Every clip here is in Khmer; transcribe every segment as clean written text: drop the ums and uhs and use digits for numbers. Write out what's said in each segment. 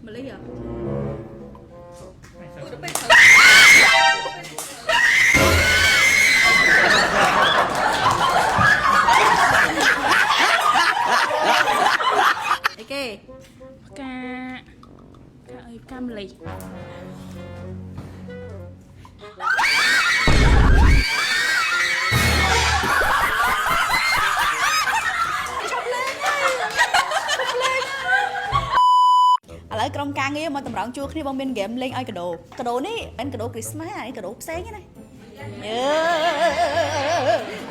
mà lấy à ok ca ơi cam lì lại trong ca nghe mà tầm rộng chưa khi bông bên game lên ai cả đồ ní anh cả đồ Christmas này cả đồ sáng này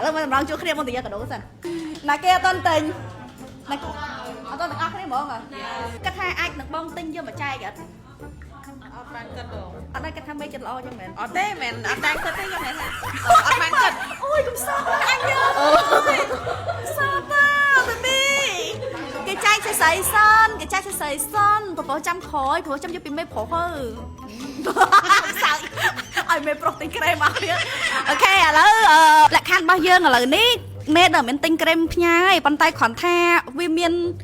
mà tầm rộng chưa khi bông tiền cả đồ sao là kia tên tình này tôi được ăn cái này bỏ rồi cách hai anh được bông tinh vô mà trai kìa ở đây cách hai mấy chân lo cho mình ở đây mình ở đây cách đấy có thể là ở mang chân ôi cũng sao anh ơi sao tao baby cái chai sẽ sấy son bỏ trăm khói bỏ trăm cho pin mấy phổ hơn sao ai mấy protein cream mà ok à đó lại khăn bao nhiêu là ní mẹ ở bên tinh cream nhai bàn tay khoản tha vi miên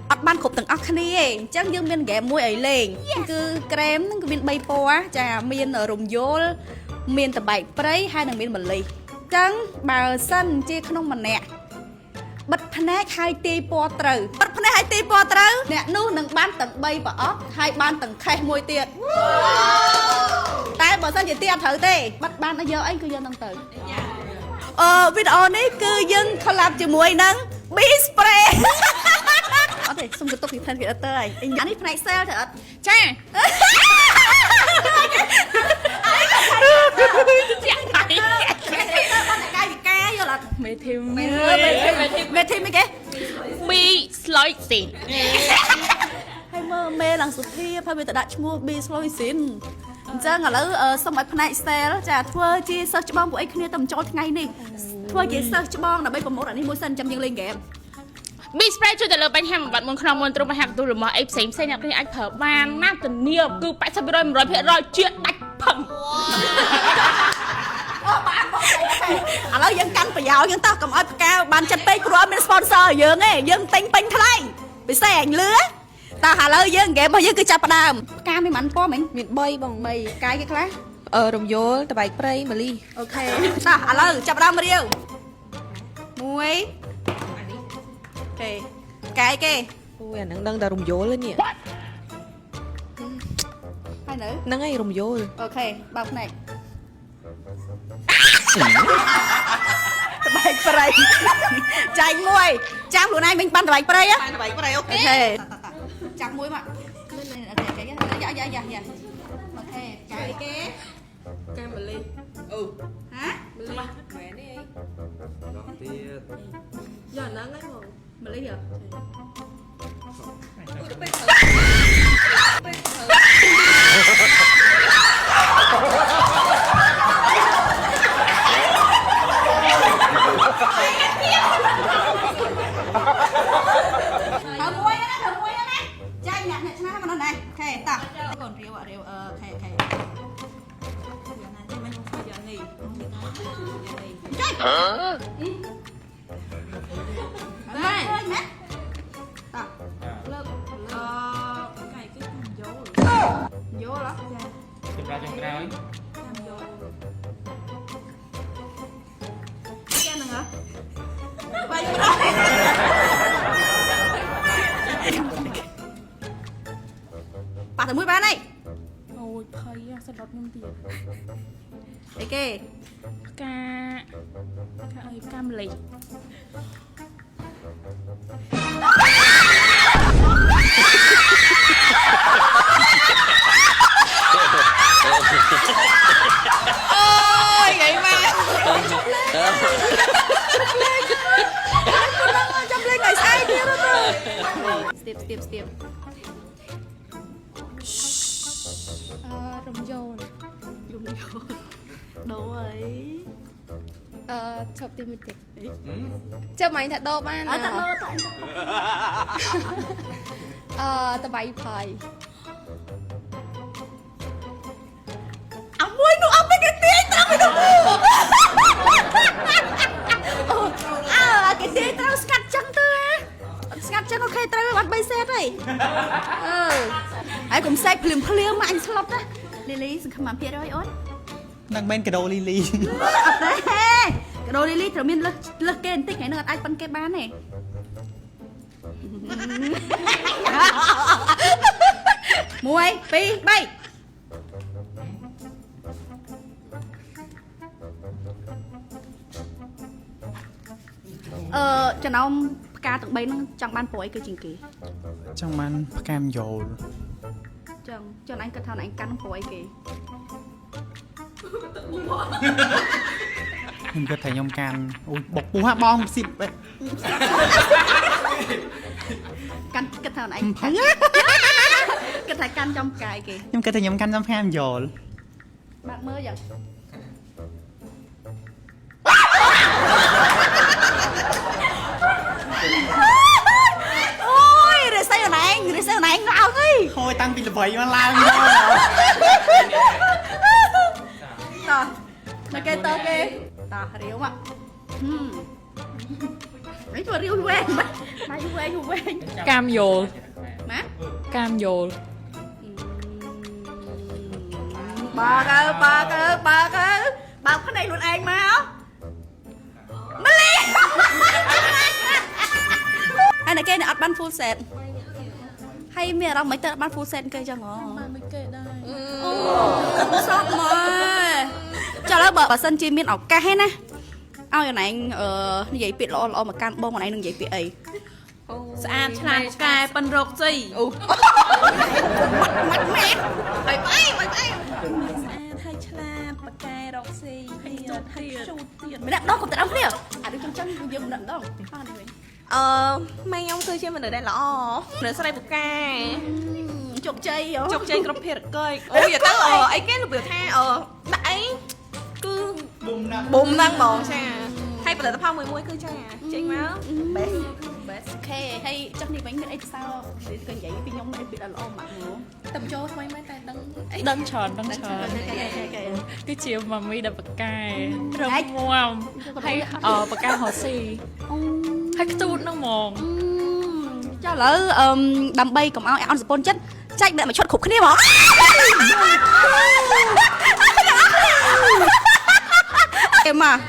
ở ban khúc từng óc này chắc dương miên ghé môi ấy lên cứ cream cứ miên bay po á chà miên ở rùng vô miên tập bảy prey hai đằng miên mình lì trắng bờ sân chia không mà nè bật phanh hai tì po trừ bật phanh hai tì po trừ nè nu nâng ban tầng bay và óc hai ban tầng khay môi tiệt tại bờ sân chỉ tiệt thử tê bắt ban nó giờ anh cứ giờ nâng từ video này cứ dân collab cho mùi nâng bí spray có thể xung cái tục thì thân kìa tơi anh nhắn đi này sao thật cha mẹ thêm mấy cái bi slicing hay mê lần sụp thi hay bây giờ đặt mua bi slicing chắc là lỡ xong rồi này xe đó chả thua chi search bong của anh kia tầm cho ngày này thua chỉ search bong là bây giờ một là đi mua sân trăm dân lên game bi spray choแต่ละបញ្ហាបំបត្តិមុនក្នុងមុនទ្រង់បញ្ហាទូរបស់អីផ្សេងអ្នកនេះអាចប្រើបានណាធានាគឺ80% 100%ជាដាច់ផឹងឥឡូវយើងកាន់ប្រយោជន៍យើងតោះកុំឲ្យផ្កាបានចិត្តពេកព្រោះមាន sponsor យើងឯងយើងទិញពេញថ្លៃពិសេសអញលឿតោះឥឡូវយើងហ្គេមរបស់យើងគឺចាប់ផ្ដើមផ្កាមានប៉ុន្មានពណ៌មិញមាន3បង3កាយគេខ្លះរំយល់តបែកព្រៃម៉ាលីអូខេតោះឥឡូវចាប់ផ្ដើមរៀវ1អូខេកាយគេអូយអាហ្នឹងដឹងតែរំយល់ទេនេះហើយនៅហ្នឹងឯងរំយល់អូខេបើកភ្នែកតបែកព្រៃចាញ់មួយចាំខ្លួនឯងមិញបានតបែកព្រៃតបែកព្រៃអូខេចាប់មួយមកអូខេយ៉ាអូខេកាយគេកាម៉ាលីហ៎ម៉ាលីមែនទេអីដល់ទៀតយ៉ាហ្នឹងហ្នឹងបងម៉ាលីហ៎ទៅពេលមួយណាចាញ់អ្នកឆ្នះមកនោះណែអូខេតោះកូនរាវអូខេយ៉ាងណាចេះមិនធ្វើយ៉ាងនេះចាញ់ម៉ែតោះលើកកាយគេយល់ហ៎ចម្រើនចុងក្រោយចាហ្នឹងហ៎បាយប៉ះតែមួយបានហើយអូយភ័យសត្វរត់ខ្ញុំទៀតអីគេកាអីកាមលីអូយไงម៉ែចាំលេងឲ្យស្អែកទៀតទៅស្ទាបរំយល់ដូរអីឈប់ទីមួយទៀតចាំមិញថាដូរបានតែដូរតបៃផៃអើមួយនោះអត់ទៅគេទាញតាមទៅគេទាញត្រូវស្កាត់ចឹងទៅស្កាត់ ចឹងអូខេត្រូវបាត់3សេតហើយហើយកុំសេកភ្លាមមកអញស្លុតណាលីលីសង្ឃឹមបានភាគរយអូន នឹងមែនកាដូលីលី អត់ទេកាដូលីលីត្រូវមានលើសគេបន្តិចថ្ងៃនេះអត់អាចប៉ុនគេបានទេមួយពីរបីចំណោមផ្កាទាំង3ហ្នឹងចង់បានព្រោះអីគឺជាងគេ ចង់បានផ្កាមយល់ ចឹងចុះអញគិតថាអញកាន់ព្រោះអីគេ ខ្ញុំគិតថាខ្ញុំកាន់អូយបុកពោះហ่าបងស៊ីប កាន់គិតថាអញគិតថាកាន់ចំផ្កាយគេ ខ្ញុំគិតថាខ្ញុំកាន់ចំផ្កាមយល់ បាក់មើលយ៉ាងអូយរសេអណែងឡើងអើយ ហូយតាំងពីល្បីមកឡើង តោះមកគេតគេតោះរាវមកនេះទៅរាវវែងបាយវែង កាមយល់ ម៉ា កាមយល់ បើកភ្នែកខ្លួនឯងមកម្ល៉េះហើយអ្នកគេអត់បាន full set ហើយមានអារម្មណ៍មិនទៅបាន full set គេចឹងហ៎មិនគេដែរអូសោកមកចុះឥឡូវបើសិនជាមានឱកាសឯណាឲ្យអណែងនិយាយពាក្យល្អមកកាន់បងអណែងនឹងនិយាយពាក្យអី ស្អាតឆ្លាតកែប៉ិនរកស៊ីអូម៉ែបាយស្អាតហើយឆ្លាតបកែរកស៊ីហើយជូតទៀត មិនដាក់ដងកុំតែដល់គ្នាអានេះចឹងយើងមិនដាក់ដងអត់នេះវិញ ម៉ែខ្ញុំគឺជាមនុស្សដែលល្អមនុស្សស្រីបកែ ជោគជ័យ ជោគជ័យគ្រប់ភារកិច្ចអូយទៅអីគេរបៀបថាដាក់អីគឺប៊ុំហ្នឹងហ្មងចាហើយផលិតផលមួយគឺចាចេញមក best អូខេហើយចុះនេះវិញមានអីសោគេនិយាយពីខ្ញុំមានពាក្យល្អមកតែបញ្ចូលថ្មីមែនតែដឹង ដឹងច្រើនគឺជាម៉ាមីដែលបកកែរងមាំហើយបកកែហោស៊ីហើយខ្ទូតហ្នឹងហ្មង ចុះឥឡូវដើម្បីកុំឲ្យអនសពនចិត្តចាច់ដាក់មកឈុតគ្រប់គ្នាហ្មងគេមក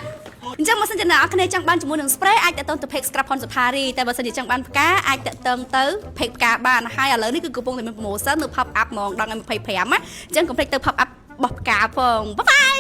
អញ្ចឹងបើសិនជាអ្នកនរគ្នាចង់បានជាមួយនឹង spray អាចតទៅ page scrap Hon Safari តែបើសិនជាចង់បានផ្កាអាចតទៅ page ផ្កាបានហើយឥឡូវនេះគឺកំពុងតែមាន promotion នៅ pop up ហ្មងដល់ថ្ងៃ25ណាអញ្ចឹងកុំភ្លេចទៅ pop up របស់ផ្កាផងបាយ